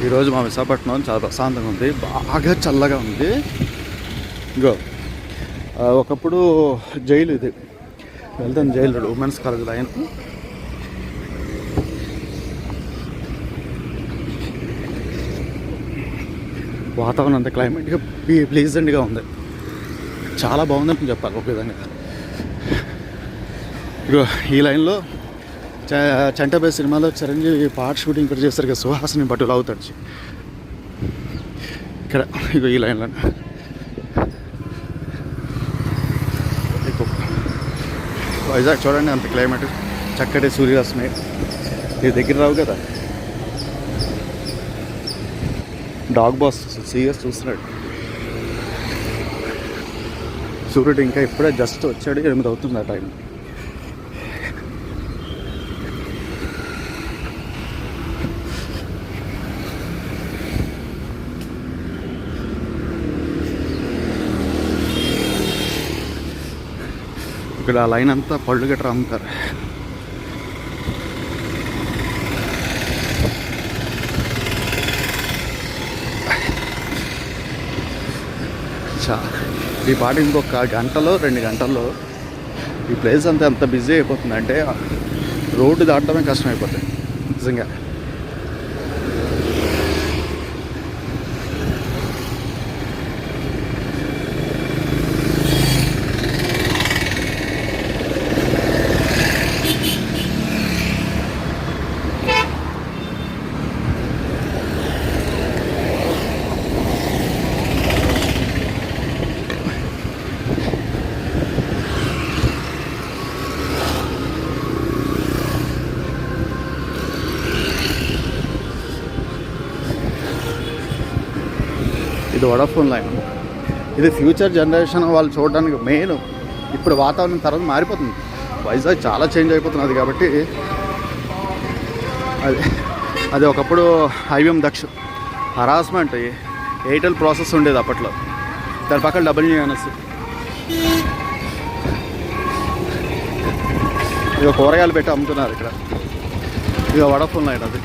ఈరోజు మా విశాఖపట్నం చాలా ప్రశాంతంగా ఉంది, బాగా చల్లగా ఉంది. ఇంకో ఒకప్పుడు జైలు ఇది, వెళ్తాను జైలు ఉమెన్స్ కాలేజ్ లైన్. వాతావరణం అంతా క్లైమేట్గా ప్లీజెంట్గా ఉంది, చాలా బాగుందని చెప్పాలి ఒక విధంగా. ఇగో ఈ లైన్లో చంటబై సినిమాలో చిరంజీవి పాట షూటింగ్ ఇక్కడ చేస్తారు కదా, సుహాసిని బట్టులు అవుతాడు ఇక్కడ. ఇగో ఈ లైన్లో వైజాగ్ చూడండి, అంత క్లైమేట్ చక్కటి సూర్యాస్తమయం. నీ దగ్గర రావు కదా. డాగ్ బాస్ సీరియస్ చూస్తున్నాడు. సూర్యుడు ఇంకా ఇప్పుడే జస్ట్ వచ్చాడు, 8 అవుతుంది ఆ టైం. ఇక్కడ ఆ లైన్ అంతా పళ్ళు గట్రా అమ్ముతారు. ఈ పాట ఇంకొక గంటలో 2 గంటల్లో ఈ ప్లేస్ అంతా ఎంత బిజీ అయిపోతుంది అంటే రోడ్డు దాటడమే కష్టం అయిపోతుంది నిజంగా. ఇది వడాఫోన్ లైన్. ఇది ఫ్యూచర్ జనరేషన్ వాళ్ళు చూడడానికి మెయిన్. ఇప్పుడు వాతావరణం తర్వాత మారిపోతుంది, వైజాగ్ చాలా చేంజ్ అయిపోతున్నది కాబట్టి. అది ఒకప్పుడు IVM Daksha harassment Airtel process ఉండేది అప్పట్లో, దాని పక్కన WNS. ఇక కూరగాయలు పెట్టి అమ్ముతున్నారు ఇక్కడ. ఇక వడాఫోన్ లైన్ అది.